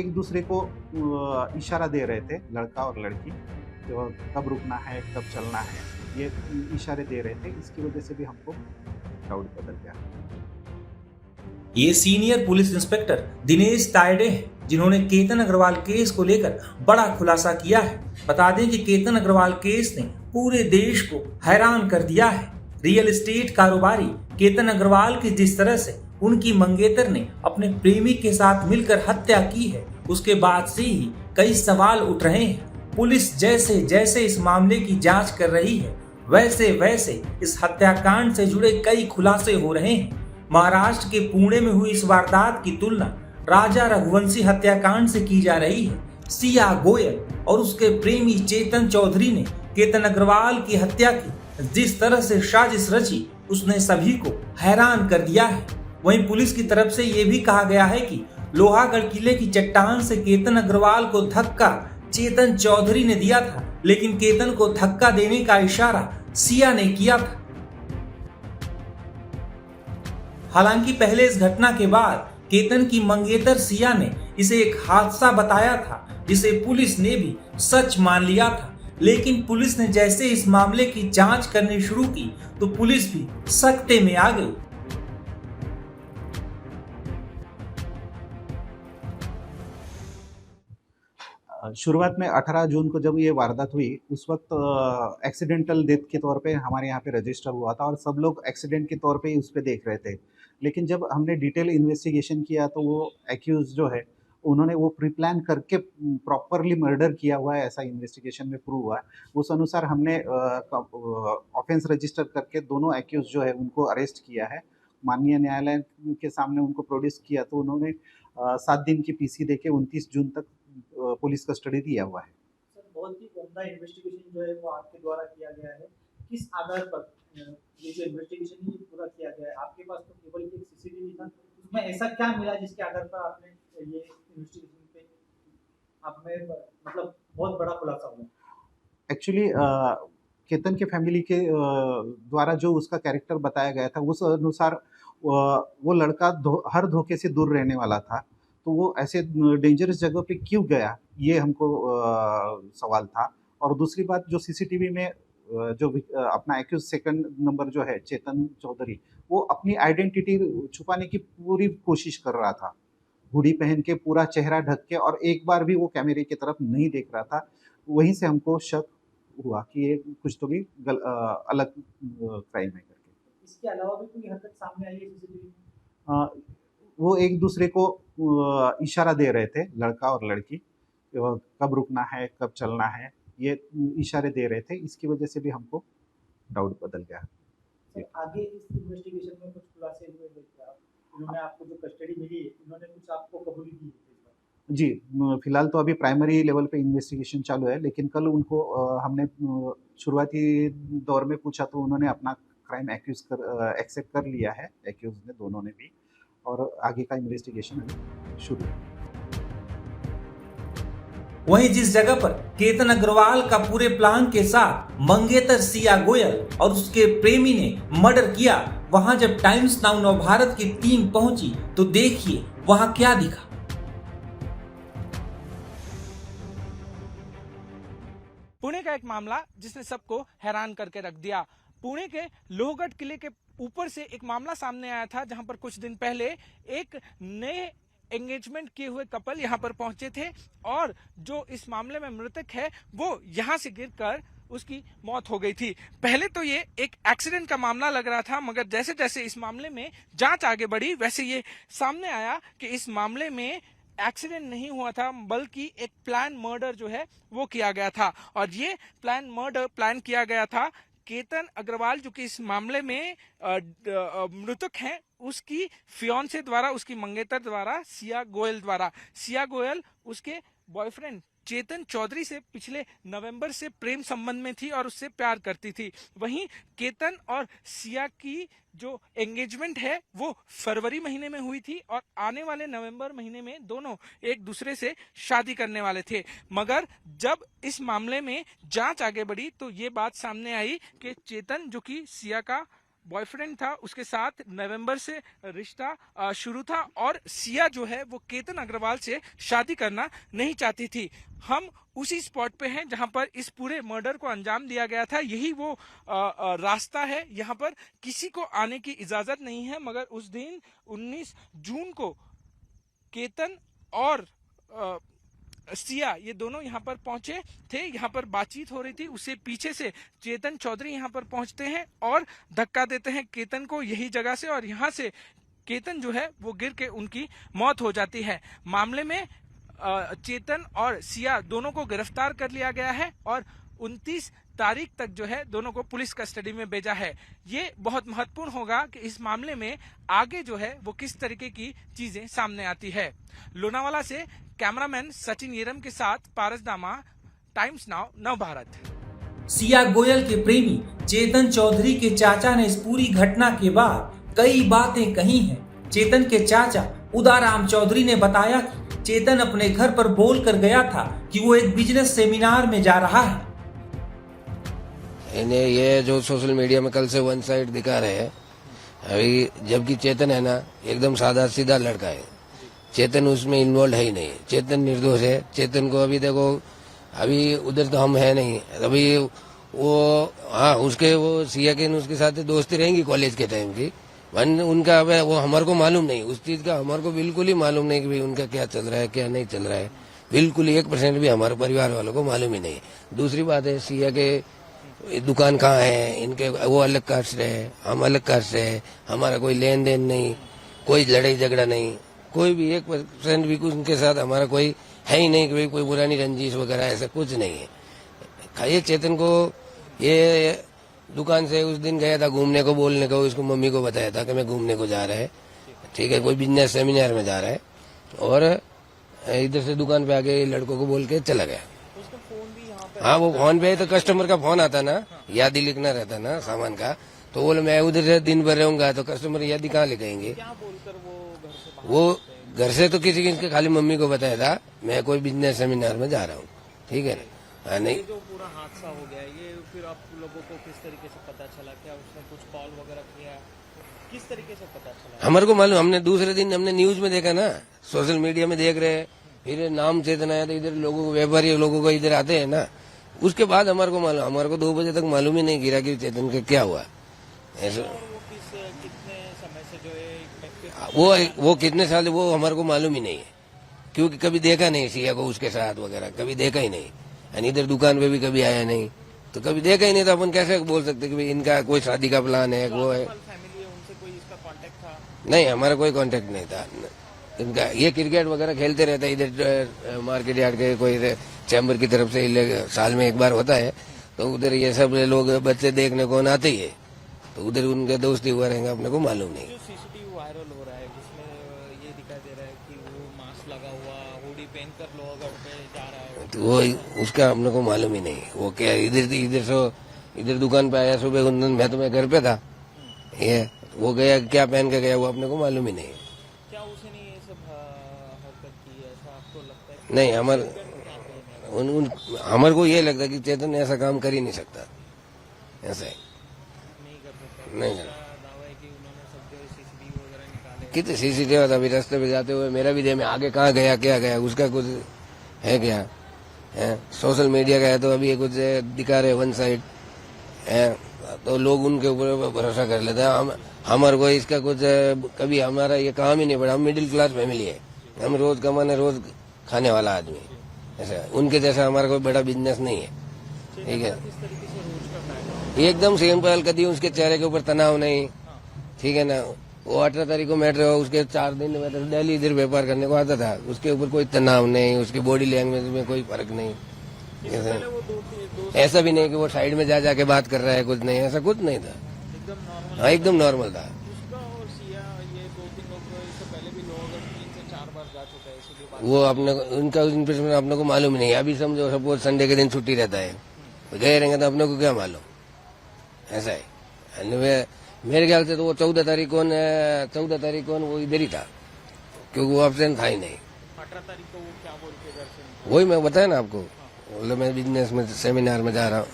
एक दूसरे को इशारा दे रहे थे, लड़का और लड़की, तो कब रुकना है, कब चलना है, ये इशारे दे रहे थे। इसकी वजह से भी हमको डाउट बदल गया। ये senior police inspector Dinesh Tayde हैं, जिन्होंने केतन अग्रवाल केस को लेकर बड़ा खुलासा किया है। बता दें कि केतन अग्रवाल केस ने पूरे देश को हैरान कर दिया है। रियल एस्टेट कारोबारी केतन अग्रवाल की जिस तरह से उनकी मंगेतर ने अपने प्रेमी के साथ मिलकर हत्या की है, उसके बाद से ही कई सवाल उठ रहे हैं। पुलिस जैसे जैसे इस मामले की जांच कर रही है, वैसे वैसे इस हत्याकांड से जुड़े कई खुलासे हो रहे हैं। महाराष्ट्र के पुणे में हुई इस वारदात की तुलना राजा रघुवंशी हत्याकांड से की जा रही है। सिया गोयल और उसके प्रेमी चेतन चौधरी ने केतन अग्रवाल की हत्या की जिस तरह से साजिश रची, उसने सभी को हैरान कर दिया है। वहीं पुलिस की तरफ से यह भी कहा गया है कि लोहागढ़ किले की चट्टान से केतन अग्रवाल को धक्का चेतन चौधरी ने दिया था, लेकिन केतन को धक्का देने का इशारा सिया ने किया था। हालांकि पहले इस घटना के बाद केतन की मंगेतर सिया ने इसे एक हादसा बताया था, जिसे पुलिस ने भी सच मान लिया था। लेकिन पुलिस ने जैसे इस मामले की जांच करनी शुरू की तो पुलिस भी सकते में आ गई। शुरुआत में 18 जून को जब ये वारदात हुई, उस वक्त एक्सीडेंटल डेथ के तौर पे हमारे यहाँ पे रजिस्टर हुआ था और सब लोग एक्सीडेंट के तौर पे ही उस पे देख रहे थे। लेकिन जब हमने डिटेल इन्वेस्टिगेशन किया तो वो एक्यूज जो है, उन्होंने वो प्री प्लान करके प्रॉपरली मर्डर किया हुआ है, ऐसा इन्वेस्टिगेशन में प्रूव हुआ है। उस अनुसार हमने ऑफेंस रजिस्टर करके दोनों एक्यूज जो है उनको अरेस्ट किया है। माननीय न्यायालय के सामने उनको प्रोड्यूस किया तो उन्होंने 7 दिन की पीसी देके 29 जून तक पुलिस कस्टडी दिया हुआ है। सर, बहुत ही उम्दा इन्वेस्टिगेशन जो है वो आपके द्वारा किया गया है। किस आधार पर ये जो इन्वेस्टिगेशन है पूरा किया गया है? आपके पास तो केवल एक सीसीटीवी था, उसमें ऐसा क्या मिला जिसके आधार पर आपने ये इन्वेस्टिगेशन पे आपने मतलब बहुत बड़ा खुलासा हुआ? एक्चुअली केतन के फैमिली के द्वारा जो उसका कैरेक्टर बताया गया था, उस अनुसार वो लड़का हर धोखे से दूर रहने वाला था, तो वो ऐसे डेंजरस जगह पे क्यों गया, ये हमको सवाल था। और दूसरी बात, जो सीसीटीवी में जो अपना एक्यूज सेकंड नंबर जो है चेतन चौधरी, वो अपनी आइडेंटिटी छुपाने की पूरी कोशिश कर रहा था, हुडी पहन के पूरा चेहरा ढक के, और एक बार भी वो कैमरे की तरफ नहीं देख रहा था। वहीं से हमको शक हुआ कि ये कुछ तो भी अलग क्राइम है करके। इसके अलावा भी कोई हरकत सामने आई है सीसीटीवी में? वो एक दूसरे को इशारा दे रहे थे, लड़का और लड़की, कब रुकना है, कब चलना है, ये इशारे दे रहे थे। इसकी वजह से भी हमको डाउट बदल गया। सर, आगे इस इन्वेस्टिगेशन में कुछ खुलासे हुए हैं क्या? इन्होंने आपको जो कस्टडी मिली, इन्होंने कुछ आपको कबूली दी है? जी, फिलहाल तो अभी प्राइमरी लेवल पे इन्वेस्टिगेशन चालू है, लेकिन कल उनको हमने शुरुआती दौर में पूछा तो उन्होंने अपना क्राइम एक्सेप्ट कर लिया है, एक्यूज ने, दोनों ने भी, और आगे का इन्वेस्टिगेशन शुरू है। वहीं जिस जगह पर केतन अग्रवाल का पूरे प्लान के साथ मंगेतर सिया गोयल और उसके प्रेमी ने मर्डर किया, वहां जब टाइम्स नाउ नवभारत की टीम पहुंची तो देखिए वहां क्या दिखा। पुणे का एक मामला जिसने सबको हैरान करके रख दिया। पुणे के लोहगढ़ किले के ऊपर से एक मामला सामने आया था, जहां पर कुछ दिन पहले एक नए एंगेजमेंट किए हुए कपल यहां पर पहुंचे थे और जो इस मामले में मृतक है वो यहां से गिरकर उसकी मौत हो गई थी। पहले तो ये एक एक्सीडेंट का मामला लग रहा था, मगर जैसे जैसे इस मामले में जांच आगे बढ़ी वैसे ये सामने आया कि इस मामले में एक्सीडेंट नहीं हुआ था, बल्कि एक प्लान मर्डर जो है वो किया गया था। और ये प्लान मर्डर प्लान किया गया था केतन अग्रवाल, जो कि इस मामले में मृतक हैं, उसकी फियांसे द्वारा, उसकी मंगेतर द्वारा, सिया गोयल द्वारा। सिया गोयल उसके बॉयफ्रेंड चेतन चौधरी से पिछले नवंबर से प्रेम संबंध में थी और उससे प्यार करती थी। वहीं केतन और सिया की जो एंगेजमेंट है वो फरवरी महीने में हुई थी और आने वाले नवंबर महीने में दोनों एक दूसरे से शादी करने वाले थे। मगर जब इस मामले में जांच आगे बढ़ी तो ये बात सामने आई कि चेतन, जो कि सिया का बॉयफ्रेंड था उसके साथ नवंबर से रिश्ता शुरू था और सिया जो है वो केतन अग्रवाल से शादी करना नहीं चाहती थी। हम उसी स्पॉट पे हैं जहां पर इस पूरे मर्डर को अंजाम दिया गया था। यही वो रास्ता है, यहाँ पर किसी को आने की इजाजत नहीं है। मगर उस दिन 19 जून को केतन और सिया ये दोनों यहाँ पर पहुंचे थे, यहाँ पर बातचीत हो रही थी। उससे पीछे से चेतन चौधरी यहाँ पर पहुंचते हैं और धक्का देते हैं केतन को यही जगह से, और यहाँ से केतन जो है वो गिर के उनकी मौत हो जाती है। मामले में चेतन और सिया दोनों को गिरफ्तार कर लिया गया है और 29 तारीख तक जो है दोनों को पुलिस कस्टडी में भेजा है। ये बहुत महत्वपूर्ण होगा कि इस मामले में आगे जो है वो किस तरीके की चीजें सामने आती है। लोनावाला से कैमरामैन सचिन येरम के साथ पारस दामा, टाइम्स नाउ, नव भारत। सिया गोयल के प्रेमी चेतन चौधरी के चाचा ने इस पूरी घटना के बाद कई बातें कही हैं। चेतन के चाचा उदाराम चौधरी ने बताया कि चेतन अपने घर पर बोल कर गया था कि वो एक बिजनेस सेमिनार में जा रहा है। इन्हें ये जो सोशल मीडिया में कल से वन साइड दिखा रहे हैं, अभी जबकि चेतन है ना एकदम सादा सीधा लड़का है। चेतन उसमें इन्वॉल्व है ही नहीं, चेतन निर्दोष है। चेतन को अभी देखो, अभी उधर तो हम है नहीं, अभी वो हाँ उसके वो सिया के उसके साथ दोस्ती रहेंगी कॉलेज के टाइम की, उनका अब वो हमारे को मालूम नहीं, उस चीज का हमारे को बिल्कुल ही मालूम नहीं कि भाई उनका क्या चल रहा है क्या नहीं चल रहा है, बिल्कुल 1% भी हमारे परिवार वालों को मालूम ही नहीं। दूसरी बात है सिया के दुकान कहाँ है, इनके वो अलग कास्ट है, हम अलग कास्ट है, हमारा कोई लेन देन नहीं, कोई लड़ाई झगड़ा नहीं, कोई भी 1% भी कुछ उनके साथ हमारा कोई है ही नहीं कि भाई कोई पुरानी रंजिश वगैरह ऐसा कुछ नहीं है। ये चेतन को ये दुकान से उस दिन गया था घूमने को, बोलने को, उसको मम्मी को बताया था कि मैं घूमने को जा रहा है, ठीक है, कोई बिजनेस सेमिनार में जा रहा है, और इधर से दुकान पे आके लड़कों को बोल के चला गया। हाँ वो फोन पे तो कस्टमर का फोन आता ना, यादी लिखना रहता ना सामान का, तो बोले मैं उधर से दिन भर रहूंगा, तो कस्टमर यादी कहाँ लिखेंगे। वो घर से तो किसी की खाली मम्मी को बताया था मैं कोई बिजनेस सेमिनार में जा रहा हूँ, ठीक है ना। नहीं जो पूरा हादसा हो गया ये फिर आप लोगों को किस तरीके से पता चला, क्या उसने कुछ कॉल वगैरह किया, किस तरीके से पता चला? हमारे को मालूम, हमने दूसरे दिन हमने न्यूज में देखा ना, सोशल मीडिया में देख रहे हैं, फिर नाम चेतन आया तो इधर लोगों को, व्यापारी लोगों को इधर आते हैं ना, उसके बाद हमारे को मालूम। हमारे को 2 बजे तक मालूम ही नहीं गिरा कि चेतन का क्या हुआ ऐसा। कितने समय से जो है वो कितने साल वो हमारे को मालूम ही नहीं है, क्योंकि कभी देखा नहीं सिया को उसके साथ वगैरह, कभी देखा ही नहीं, यानी इधर दुकान पे भी कभी आया नहीं, तो कभी देखा ही नहीं, तो अपन कैसे बोल सकते कि भाई इनका कोई शादी का प्लान है, वो है। फैमिली है उनसे कोई इसका कांटेक्ट था? नहीं, हमारा कोई कांटेक्ट नहीं था इनका। ये क्रिकेट वगैरह खेलते रहता है इधर मार्केट यार्ड के कोई चैम्बर की तरफ से, साल में एक बार होता है, तो उधर ये सब लोग बच्चे देखने को आते ही है, तो उधर उनका दोस्ती हुआ रहेंगे, अपने को मालूम नहीं। जो सीसीटीवी वायरल हो रहा है जिसमें ये दिखाई दे रहा है कि वो मास्क लगा हुआ हुडी पहन कर लोहगढ़ पे जा रहा है, तो वो उसका हमने को मालूम ही नहीं, वो क्या इधर दुकान पे आया सुबह, मैं घर पे था, ये वो गया क्या पहन के गया वो अपने को मालूम ही नहीं। क्या उसने ये सब हरकत की ऐसा आपको लगता है? नहीं, हमारे को ये लगता है कि चेतन ऐसा काम कर ही नहीं सकता, ऐसा है नहीं कर सकता। नहीं कर। दावा है कि उन्होंने सब जो सीसीटीवी वगैरह निकाले। कितने सीसीटीवी था, अभी रास्ते पे जाते हुए मेरा भी दे में आगे कहाँ गया क्या गया उसका कुछ है क्या है। सोशल मीडिया का है तो अभी कुछ दिखा रहे वन साइड है, तो लोग उनके ऊपर भरोसा कर लेते हैं। हमारे को इसका कुछ कभी हमारा ये काम ही नहीं पड़ा, हम मिडिल क्लास फैमिली है, हम रोज कमाने रोज खाने वाला आदमी, ऐसा उनके जैसा हमारा कोई बड़ा बिजनेस नहीं है, ठीक है। एकदम सिंपल, कभी उसके चेहरे के ऊपर तनाव नहीं, ठीक है ना। वो 18 तारीख को मैटर हो, उसके 4 दिन में तो दिल्ली इधर व्यापार करने को आता था, उसके ऊपर कोई तनाव नहीं, उसकी बॉडी लैंग्वेज में कोई फर्क नहीं, ऐसा भी नहीं कि वो साइड में जा जाके बात कर रहा है, कुछ नहीं, ऐसा कुछ नहीं था, हाँ एकदम नॉर्मल था। वो अपने उनका इन्फॉर्मेशन अपने को मालूम नहीं, अभी समझो सपोज संडे के दिन छुट्टी रहता है, गए रहेंगे तो अपने को क्या मालूम, ऐसा है। मेरे ख्याल से तो वो 14 तारीख को वो इधर ही था, क्योंकि वो एब्सेंट था ही नहीं। 18 तारीख को वो क्या बोल के घर से? वही मैं बताया ना आपको, मैं बिजनेस में सेमिनार में जा रहा हूँ।